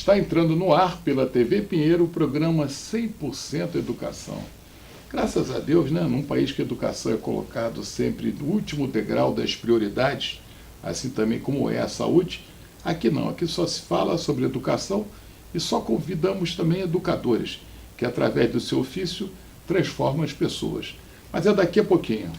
Está entrando no ar pela TV Pinheiro o programa 100% Educação. Graças a Deus, né, num país que a educação é colocado sempre no último degrau das prioridades, assim também como é a saúde, aqui não, aqui só se fala sobre educação e só convidamos também educadores, que através do seu ofício transformam as pessoas. Mas é daqui a pouquinho.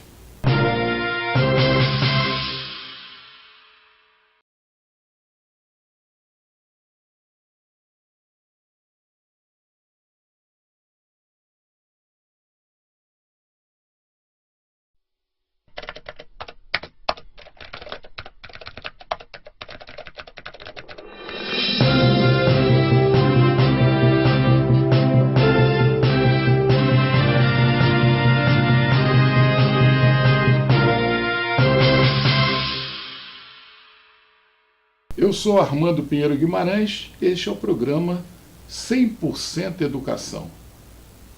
Eu sou Armando Pinheiro Guimarães, este é o programa 100% Educação.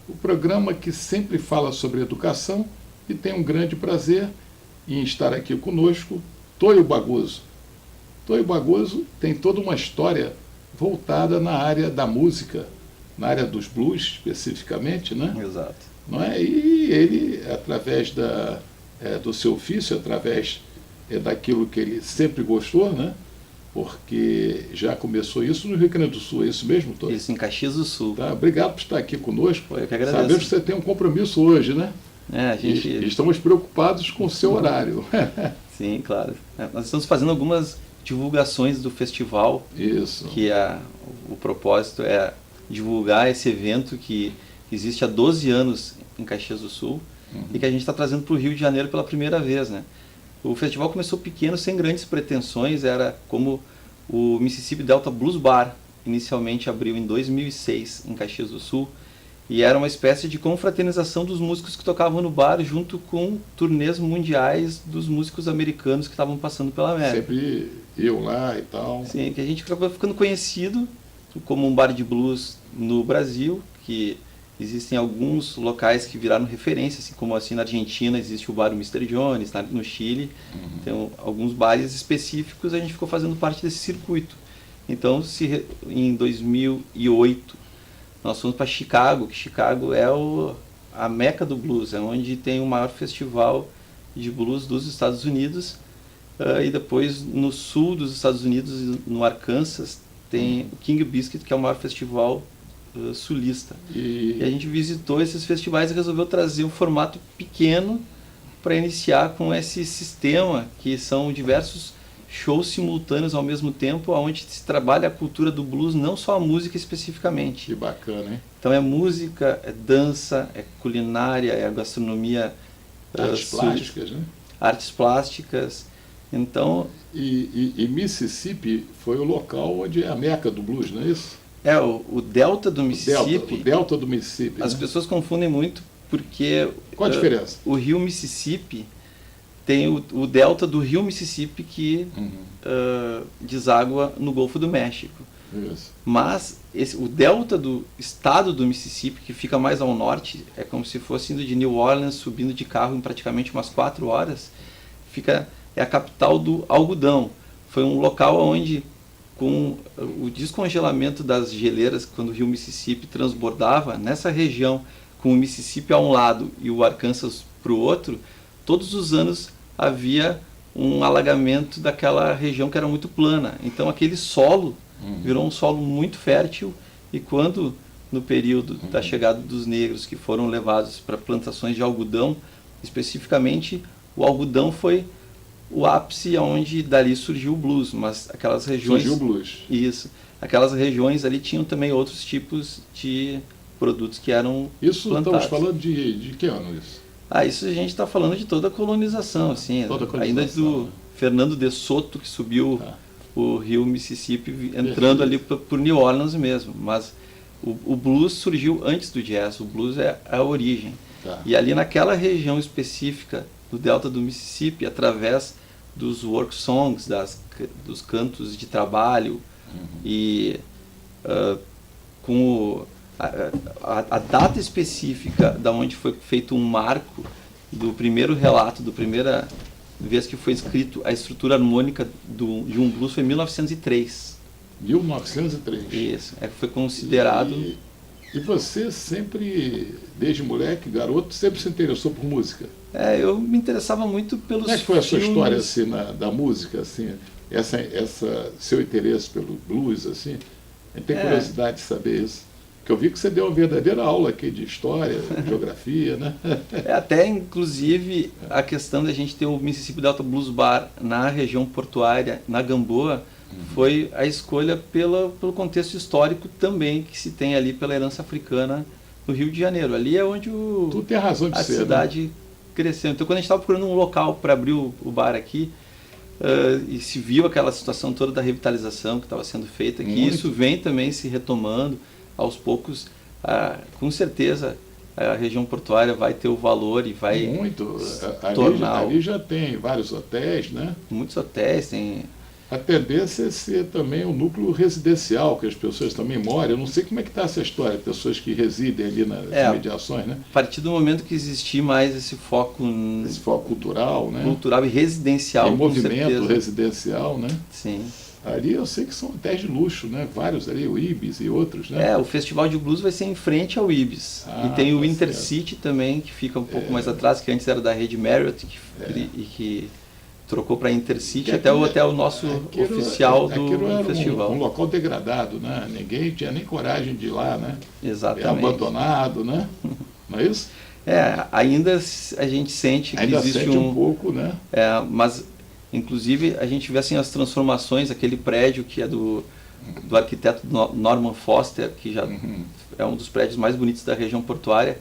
O programa que sempre fala sobre educação e tem um grande prazer em estar aqui conosco, Tonho Bagoso. Tonho Bagoso tem toda uma história voltada na área da música, na área dos blues especificamente, né? Exato. Não é? E ele, através do seu ofício, através daquilo que ele sempre gostou, né? Porque já começou isso no Rio Grande do Sul, é isso mesmo, Tonho? Isso, em Caxias do Sul. Tá, obrigado por estar aqui conosco. Eu que agradeço. Sabemos que você tem um compromisso hoje, né? A gente... E estamos preocupados com o seu horário. Sim, claro. Nós estamos fazendo algumas divulgações do festival. Isso. Que o propósito é divulgar esse evento que existe há 12 anos em Caxias do Sul e que a gente está trazendo para o Rio de Janeiro pela primeira vez, né? O festival começou pequeno, sem grandes pretensões, era como o Mississippi Delta Blues Bar, inicialmente abriu em 2006 em Caxias do Sul, e era uma espécie de confraternização dos músicos que tocavam no bar, junto com turnês mundiais dos músicos americanos que estavam passando pela América. Sempre eu lá e tal. Sim, que a gente acabou ficando conhecido como um bar de blues no Brasil, que existem alguns locais que viraram referência, assim como assim na Argentina existe o bar Mr. Jones, no Chile, tem alguns bares específicos, a gente ficou fazendo parte desse circuito. Então, em 2008, nós fomos para Chicago, que Chicago é a meca do blues, é onde tem o maior festival de blues dos Estados Unidos, e depois no sul dos Estados Unidos, no Arkansas, tem o King Biscuit, que é o maior festival sulista. E a gente visitou esses festivais e resolveu trazer um formato pequeno para iniciar com esse sistema, que são diversos shows simultâneos ao mesmo tempo, onde se trabalha a cultura do blues, não só a música especificamente. Que bacana, hein? Então é música, é dança, é culinária, é gastronomia, artes plásticas, né? Artes plásticas. Então, e Mississippi foi o local onde é a meca do blues, não é isso? O delta do Mississippi. O delta do Mississippi. As pessoas confundem muito porque... Qual a diferença? O rio Mississippi tem o delta do rio Mississippi que deságua no Golfo do México. Isso. Mas o delta do estado do Mississippi, que fica mais ao norte, é como se fosse indo de New Orleans, subindo de carro em praticamente umas 4 horas, é a capital do algodão. Foi um local onde, com o descongelamento das geleiras, quando o rio Mississippi transbordava, nessa região, com o Mississippi a um lado e o Arkansas para o outro, todos os anos havia um alagamento daquela região que era muito plana. Então aquele solo virou um solo muito fértil, e quando, no período da chegada dos negros, que foram levados para plantações de algodão, especificamente, o algodão foi o ápice onde dali surgiu o blues, mas aquelas regiões... Surgiu o blues. Isso. Aquelas regiões ali tinham também outros tipos de produtos que eram isso plantados. Estamos falando de que ano isso? Isso a gente está falando de toda a colonização, assim, toda a colonização, ainda do Fernando de Soto, que subiu o rio Mississippi, entrando ali por New Orleans mesmo, mas o blues surgiu antes do jazz, o blues é a origem. E ali naquela região específica do delta do Mississippi, através dos work songs, dos cantos de trabalho, e com a data específica da onde foi feito um marco do primeiro relato, da primeira vez que foi escrito a estrutura harmônica de um blues, foi em 1903. 1903. Isso, foi considerado... E você sempre, desde moleque, garoto, sempre se interessou por música? Eu me interessava muito pelos Como é que foi a sua filmes. história assim, da música, assim, essa seu interesse pelo blues, assim? Eu tenho curiosidade de saber isso. Porque eu vi que você deu uma verdadeira aula aqui de história, geografia, né? Até, inclusive, a questão da gente ter o Mississippi Delta Blues Bar na região portuária, na Gamboa, foi a escolha pelo contexto histórico também que se tem ali pela herança africana no Rio de Janeiro. Ali é onde Tu tem razão de a ser, cidade né? cresceu. Então, quando a gente estava procurando um local para abrir o bar aqui, e se viu aquela situação toda da revitalização que estava sendo feita aqui, Muito. isso vem também se retomando aos poucos. Com certeza a região portuária vai ter o valor e vai Muito. tornar Ali já tem vários hotéis, né? muitos hotéis, tem... A tendência é ser também um núcleo residencial, que as pessoas também moram. Eu não sei como é que está essa história, pessoas que residem ali nas imediações, né? A partir do momento que existir mais esse foco cultural, né? cultural e residencial, Tem com movimento certeza. residencial, né? Sim. Ali eu sei que são hotéis de luxo, né? Vários ali, o Ibis e outros, né? O Festival de Blues vai ser em frente ao Ibis. E tem o tá Intercity também, que fica um pouco mais atrás, que antes era da rede Marriott, e que trocou para Intercity, até o hotel nosso oficial aquilo era do festival. um local degradado, né? Ninguém tinha nem coragem de ir lá, né? Exatamente. É abandonado, né? Não é isso? Ainda a gente sente que Ainda existe sente um pouco, né? mas inclusive a gente vê assim as transformações, aquele prédio que é do arquiteto Norman Foster, que já é um dos prédios mais bonitos da região portuária.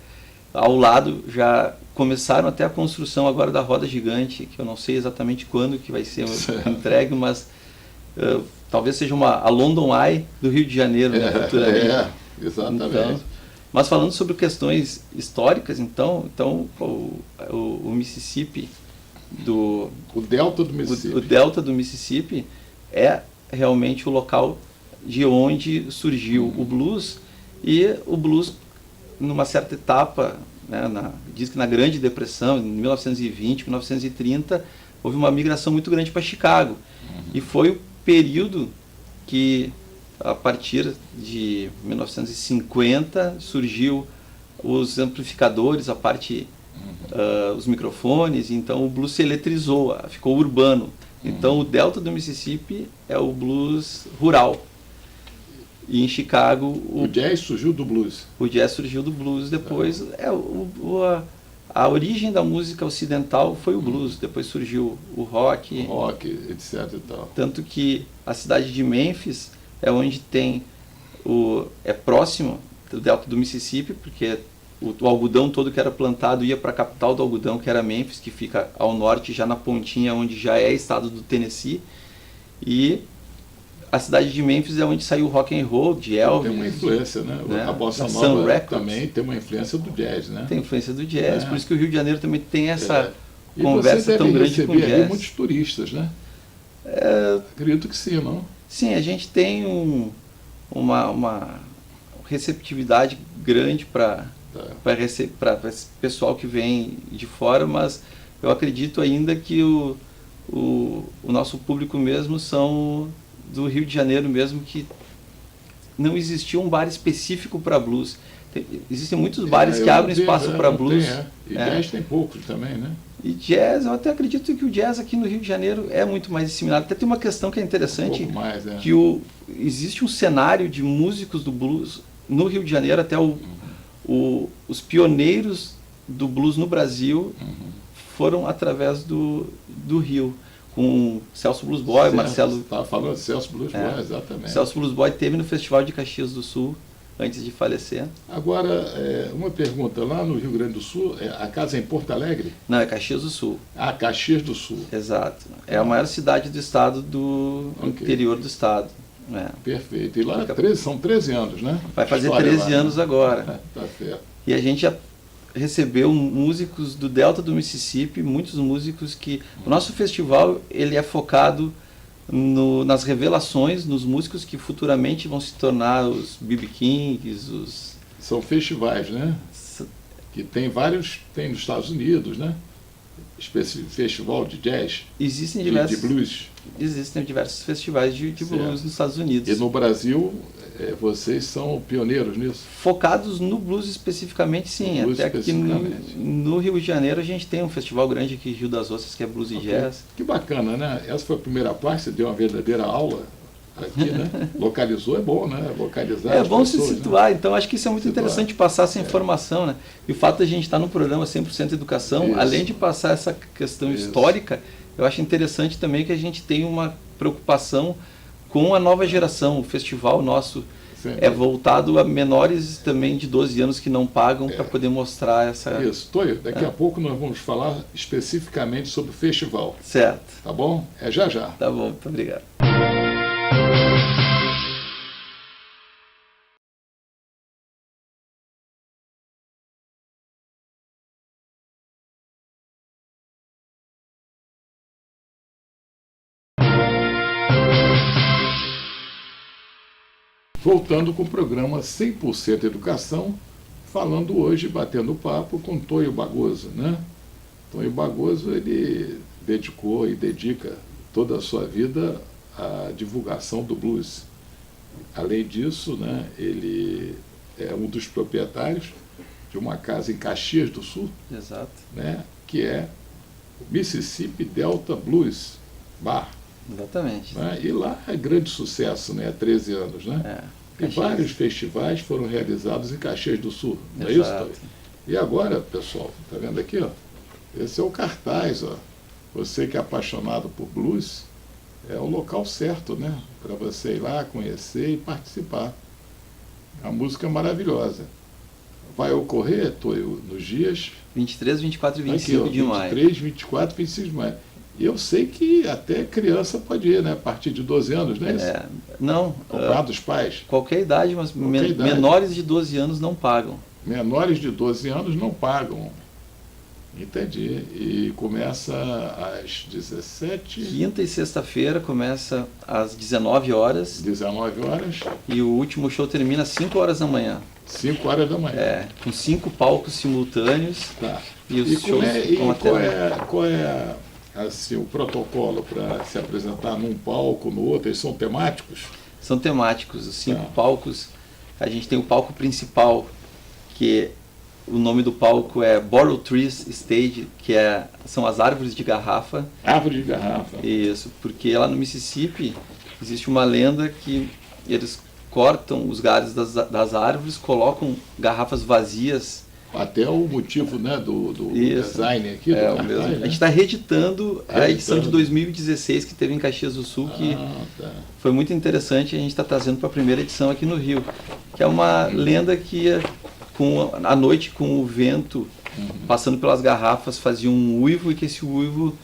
Ao lado já começaram até a construção agora da roda gigante, que eu não sei exatamente quando que vai ser entregue, mas talvez seja a London Eye do Rio de Janeiro, né, futuramente. Exatamente. Então, mas falando sobre questões históricas, então o Mississippi, o Delta do Mississippi. O Delta do Mississippi é realmente o local de onde surgiu o blues, e o blues, numa certa etapa, né, diz que na Grande Depressão, em 1920, 1930, houve uma migração muito grande para Chicago. E foi o período que, a partir de 1950, surgiu os amplificadores, a parte, os microfones, então o blues se eletrizou, ficou urbano. Então o Delta do Mississippi é o blues rural. E em Chicago... O jazz surgiu do blues. O jazz surgiu do blues, depois... A origem da música ocidental foi o blues, depois surgiu o rock. O rock, etc e tal. Tanto que a cidade de Memphis é onde tem é próximo do Delta do Mississippi, porque o algodão todo que era plantado ia para a capital do algodão, que era Memphis, que fica ao norte, já na pontinha, onde já é estado do Tennessee. E a cidade de Memphis é onde saiu o rock and roll, de Elvis. Tem uma influência, né? A bossa Sun nova Records também tem uma influência do jazz, né? Tem influência do jazz, por isso que o Rio de Janeiro também tem essa conversa e você tão deve grande com o receber ali jazz. muitos turistas, né? Acredito que sim, não? Sim, a gente tem uma receptividade grande para esse pessoal que vem de fora, mas eu acredito ainda que o nosso público mesmo são do Rio de Janeiro mesmo, que não existia um bar específico para blues. Existem muitos bares que abrem espaço para blues. E jazz tem poucos também, né? E jazz, eu até acredito que o jazz aqui no Rio de Janeiro é muito mais disseminado. Até tem uma questão que é interessante, pouco mais, que existe um cenário de músicos do blues no Rio de Janeiro, até os pioneiros do blues no Brasil foram através do Rio, com Celso Blues Boy, Marcelo... Estava falando de Celso Blues Boy, exatamente. Celso Blues Boy teve no Festival de Caxias do Sul, antes de falecer. Agora, uma pergunta, lá no Rio Grande do Sul, a casa é em Porto Alegre? Não, é Caxias do Sul. Ah, Caxias do Sul. Exato. É a maior cidade do estado, do interior do estado. Perfeito. E lá são 13 anos, né? Vai fazer 13 anos agora. Tá certo. E a gente já recebeu músicos do Delta do Mississippi, muitos músicos que... O nosso festival, ele é focado nas revelações, nos músicos que futuramente vão se tornar os B.B. Kings, São festivais, né? Que tem vários, tem nos Estados Unidos, né? festival de jazz, Existem de blues? Existem diversos festivais de blues nos Estados Unidos. E no Brasil, vocês são pioneiros nisso? Focados no blues especificamente, sim. Blues até aqui no Rio de Janeiro a gente tem um festival grande aqui, Rio das Ostras, que é blues e jazz. Que bacana, né? Essa foi a primeira parte, você deu uma verdadeira aula aqui, né? Localizou, é bom, né? Localizar É bom pessoas, se situar, né? Então acho que isso é muito interessante, passar essa informação, né? E o fato de a gente estar no programa 100% Educação, Isso. além de passar essa questão histórica, eu acho interessante também que a gente tem uma preocupação com a nova geração. O festival nosso é voltado a menores também de 12 anos que não pagam, para poder mostrar essa... Isso, Toio, daqui a pouco nós vamos falar especificamente sobre o festival. Certo. Tá bom? É já já. Tá bom, muito obrigado. Voltando com o programa 100% Educação, falando hoje, batendo papo com Toio Bagoso, né? Toio Bagoso, ele dedicou e dedica toda a sua vida à divulgação do blues. Além disso, né, ele é um dos proprietários de uma casa em Caxias do Sul, Exato. né, que é o Mississippi Delta Blues Bar. Exatamente. Né? E lá é grande sucesso, né? Há 13 anos, né? E vários festivais foram realizados em Caxias do Sul, não é isso, Toio? E agora, pessoal, tá vendo aqui, ó? Esse é o cartaz, ó. Você que é apaixonado por blues, é o local certo, né? Para você ir lá, conhecer e participar. A música é maravilhosa. Vai ocorrer, Toio, nos dias 23, 24 e 25 aqui, ó, de maio. 23, 24 e 25 de maio. E eu sei que até criança pode ir, né? A partir de 12 anos, não é isso? Não. Comprado dos pais. Qualquer idade, mas menores de 12 anos não pagam. Menores de 12 anos não pagam. Entendi. E começa às 17... Quinta e sexta-feira começa às 19 horas. 19 horas. E o último show termina às 5 horas da manhã. 5 horas da manhã. Com 5 palcos simultâneos. Tá. E os shows qual é assim, o protocolo para se apresentar num palco, no outro? Eles são temáticos? São temáticos. Os 5 palcos. A gente tem o palco principal, que o nome do palco é Borrow Trees Stage, que são as árvores de garrafa. Árvore de garrafa. Isso, porque lá no Mississippi existe uma lenda que eles cortam os galhos das árvores, colocam garrafas vazias. Até o motivo, né, do design aqui. Do cartaz, mesmo. Né? A gente está reeditando a edição de 2016 que teve em Caxias do Sul, que foi muito interessante. A gente está trazendo para a primeira edição aqui no Rio, que é uma lenda que à noite, com o vento passando pelas garrafas, fazia um uivo, e que esse uivo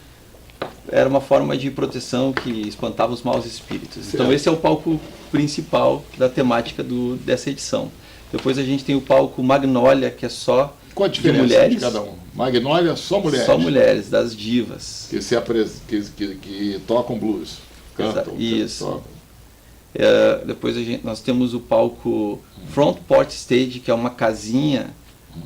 era uma forma de proteção que espantava os maus espíritos. Certo. Então esse é o palco principal da temática dessa edição. Depois a gente tem o palco Magnolia, que é só Qual a diferença de mulheres. De cada um? Magnolia, só mulheres? Só mulheres, das divas. Que tocam blues, cantam. Isso. Tocam. Depois nós temos o palco Front Porch Stage, que é uma casinha,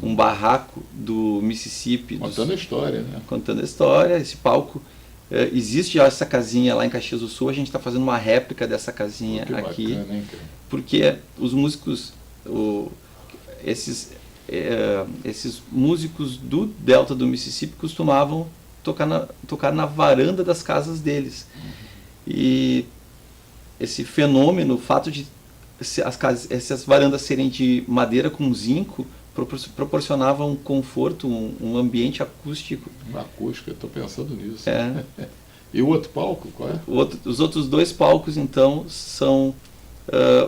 um barraco do Mississippi. Contando a história, né? Contando a história. Esse palco, existe já essa casinha lá em Caxias do Sul, a gente está fazendo uma réplica dessa casinha aqui. Bacana, hein, cara? Porque os músicos, esses músicos do Delta do Mississippi costumavam tocar na varanda das casas deles. E esse fenômeno, o fato de essas varandas serem de madeira com zinco, proporcionava um conforto, um ambiente acústico. Acústico, eu estou pensando nisso. E o outro palco, qual é? Os outros 2 palcos, então, são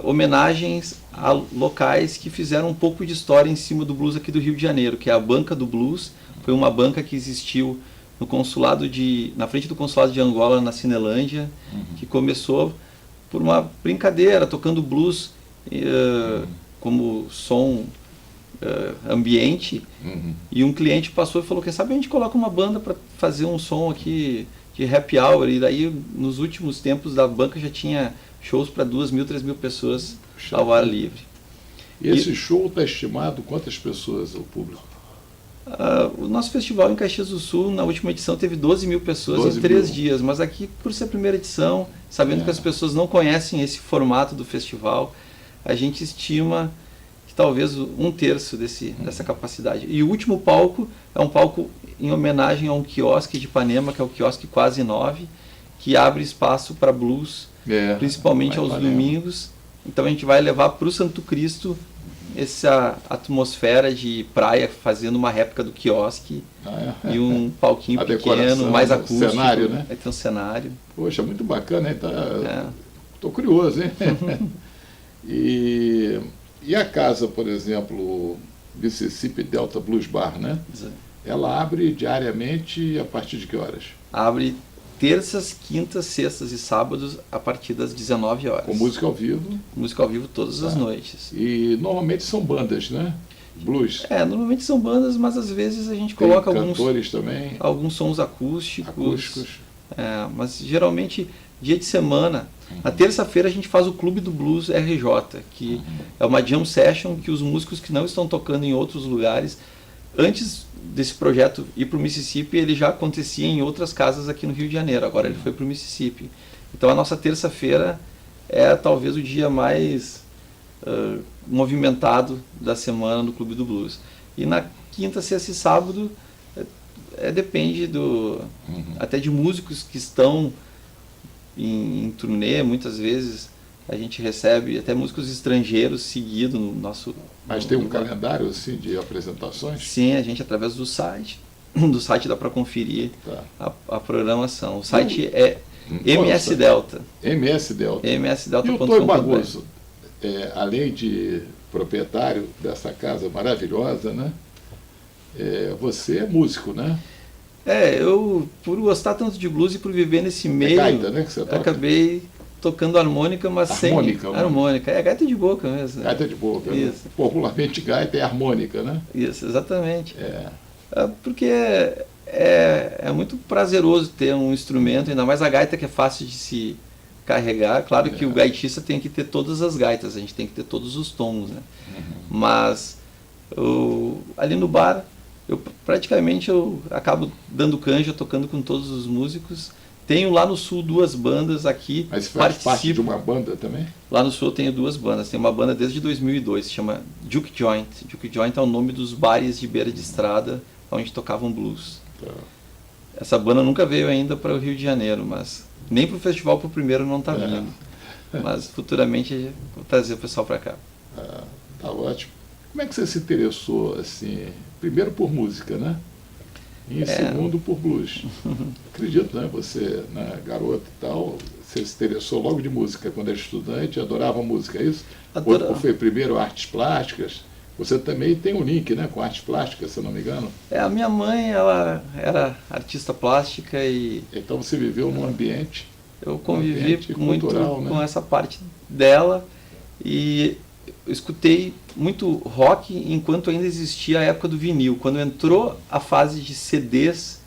homenagens a locais que fizeram um pouco de história em cima do blues aqui do Rio de Janeiro, que é a Banca do Blues. Foi uma banca que existiu no consulado na frente do consulado de Angola, na Cinelândia, que começou por uma brincadeira, tocando blues como som ambiente, e um cliente passou e falou: quem sabe a gente coloca uma banda para fazer um som aqui de happy hour. E daí, nos últimos tempos, da banca já tinha shows para 2.000, 3.000 pessoas ao ar livre. E esse show está estimado quantas pessoas, o público? O nosso festival em Caxias do Sul, na última edição, teve 12 mil pessoas 12 em 3 mil. dias. Mas aqui, por ser a primeira edição, sabendo que as pessoas não conhecem esse formato do festival, a gente estima que talvez 1/3 dessa capacidade. E o último palco é um palco em homenagem a um quiosque de Ipanema, que é o quiosque Quase 9, que abre espaço para blues, principalmente aos domingos. Então a gente vai levar para o Santo Cristo essa atmosfera de praia, fazendo uma réplica do quiosque e um palquinho pequeno, mais acústico. Cenário, né? Vai ter um cenário. Poxa, muito bacana, hein? Tô curioso, hein? E a casa, por exemplo, Mississippi Delta Blues Bar, né? Exato. Ela abre diariamente a partir de que horas? Abre terças, quintas, sextas e sábados a partir das 19 horas. Com música ao vivo? Música ao vivo todas as noites. E normalmente são bandas, né? Blues. Normalmente são bandas, mas às vezes a gente coloca cantores também. Alguns sons acústicos. Mas geralmente, dia de semana, na terça-feira a gente faz o Clube do Blues RJ, que é uma jam session que os músicos que não estão tocando em outros lugares, antes desse projeto ir para o Mississippi, ele já acontecia em outras casas aqui no Rio de Janeiro, agora ele foi para o Mississippi. Então a nossa terça-feira é talvez o dia mais movimentado da semana no Clube do Blues. E na quinta, sexta e sábado depende até de músicos que estão em turnê. Muitas vezes a gente recebe até músicos estrangeiros seguidos no nosso... Mas tem um calendário assim de apresentações? Sim, a gente através do site. Do site dá para conferir a programação. O site é MS Delta. MS Delta. msdelta.com.br. E o Toy Barroso, além de proprietário dessa casa maravilhosa, né? Você é músico, né? Eu, por gostar tanto de blues e por viver nesse meio, gaita, né, que você toca? Acabei tocando harmônica, mas harmônica, sem... Harmônica, gaita de boca mesmo. Gaita de boca. Isso. Né? Popularmente gaita é harmônica, né? Isso, exatamente. Porque é muito prazeroso ter um instrumento, ainda mais a gaita, que é fácil de se carregar. Claro que o gaitista tem que ter todas as gaitas, a gente tem que ter todos os tons, né? Mas ali no bar, praticamente eu acabo dando canja, tocando com todos os músicos. Tenho lá no sul 2 bandas aqui. Mas você faz parte de uma banda também? Lá no sul eu tenho 2 bandas. Tem uma banda desde 2002, se chama Juke Joint. Juke Joint é o nome dos bares de beira de estrada onde tocavam blues. Essa banda nunca veio ainda para o Rio de Janeiro, mas nem para o festival pro primeiro não está vindo. Mas futuramente vou trazer o pessoal para cá. Tá ótimo. Como é que você se interessou, assim, primeiro por música, né? E segundo por blues? Acredito, né? Você, garoto e tal, você se interessou logo de música quando era estudante, adorava música, é isso? Ou foi primeiro artes plásticas? Você também tem um link, né, com artes plásticas, se eu não me engano? A minha mãe, ela era artista plástica e... Então você viveu num ambiente... Eu convivi muito cultural, com essa parte dela e eu escutei muito rock enquanto ainda existia a época do vinil. Quando entrou a fase de CDs,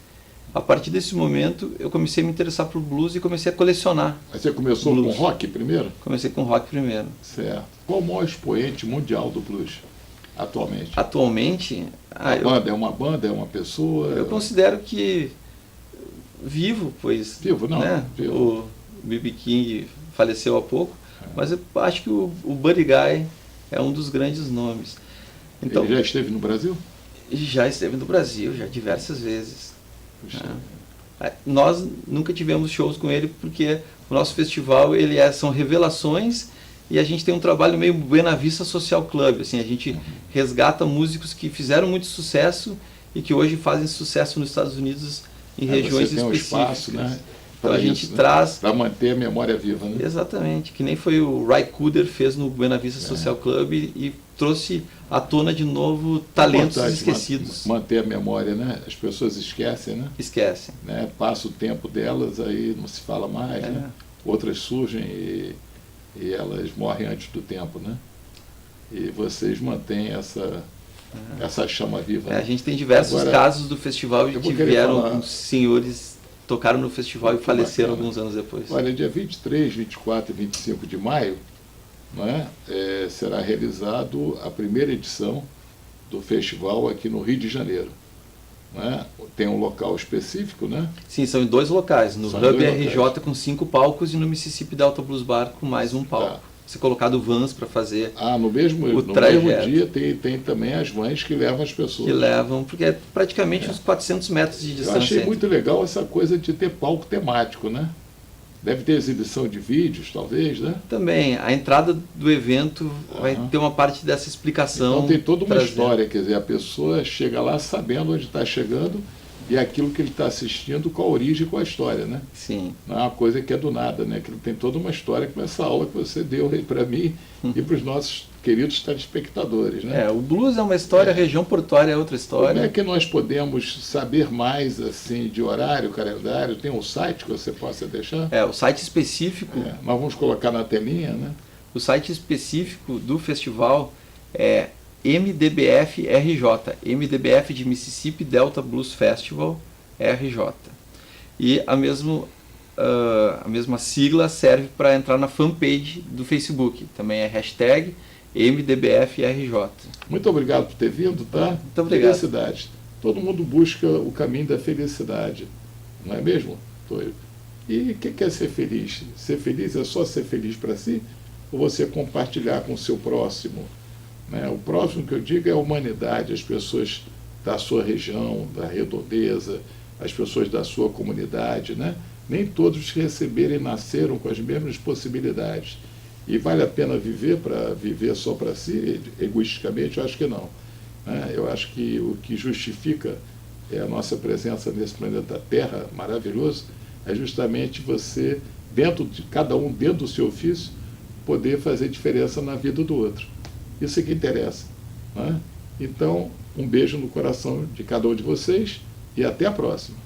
a partir desse momento eu comecei a me interessar por blues e comecei a colecionar. Mas você começou com rock primeiro? Comecei com rock primeiro. Certo. Qual o maior expoente mundial do blues atualmente? Atualmente? É uma banda, é uma pessoa? Eu considero que vivo, pois... Vivo, não. Né? Vivo. O B.B. King faleceu há pouco, mas eu acho que o Buddy Guy é um dos grandes nomes. Então, ele já esteve no Brasil? Já esteve no Brasil, já diversas vezes. Nós nunca tivemos shows com ele porque o nosso festival são revelações e a gente tem um trabalho meio Buena Vista Social Club. Assim, a gente resgata músicos que fizeram muito sucesso e que hoje fazem sucesso nos Estados Unidos em regiões específicas. Um espaço, né? Então a gente traz... Para manter a memória viva, né? Exatamente, que nem foi o Ray Cooder fez no Buena Vista Social Club e trouxe à tona de novo talentos esquecidos. Manter a memória, né? As pessoas esquecem, né? Esquecem. Né? Passa o tempo delas, aí não se fala mais, né? Outras surgem e elas morrem antes do tempo, né? E vocês mantêm essa chama viva. A gente tem diversos casos do festival de que vieram senhores... tocaram no festival e faleceram alguns anos depois. Olha, dia 23, 24 e 25 de maio, será realizado a primeira edição do festival aqui no Rio de Janeiro. né? Tem um local específico, né? Sim, são em 2 locais, no São Hub dois RJ locais. com 5 palcos e no Mississippi Delta Blues Bar com mais um palco. Tá. Você colocado vans para fazer No mesmo trajeto. dia tem também as vans que levam as pessoas. que levam, porque é praticamente uns 400 metros de Eu distância. achei muito legal essa coisa de ter palco temático, né? Deve ter exibição de vídeos, talvez, né? Também, a entrada do evento vai ter uma parte dessa explicação. Então tem toda uma trazendo. história, quer dizer, a pessoa chega lá sabendo onde está chegando e aquilo que ele está assistindo, qual a origem, qual a história, né? Sim. Não é uma coisa que é do nada, né? Que tem toda uma história com essa aula que você deu aí para mim e para os nossos queridos telespectadores, né? O blues é uma história, a região portuária é outra história. Como é que nós podemos saber mais assim de horário, calendário? Tem um site que você possa deixar? O site específico, Nós vamos colocar na telinha, né? o site específico do festival é MDBF-RJ, MDBF de Mississippi Delta Blues Festival, RJ. E a mesma sigla serve para entrar na fanpage do Facebook, também é hashtag MDBFRJ. Muito obrigado por ter vindo, tá? Muito obrigado. Felicidade. Todo mundo busca o caminho da felicidade, não é mesmo, Tóio? E o que é ser feliz? Ser feliz é só ser feliz para si? Ou você compartilhar com o seu próximo? Né? O próximo que eu digo é a humanidade, as pessoas da sua região, da redondeza, as pessoas da sua comunidade, né? Nem todos que receberam e nasceram com as mesmas possibilidades. E vale a pena viver para viver só para si, egoisticamente? Eu acho que não. Né? Eu acho que o que justifica a nossa presença nesse planeta Terra maravilhoso é justamente você, dentro de cada um, dentro do seu ofício, poder fazer diferença na vida do outro. Isso é que interessa. Né? Então, um beijo no coração de cada um de vocês e até a próxima.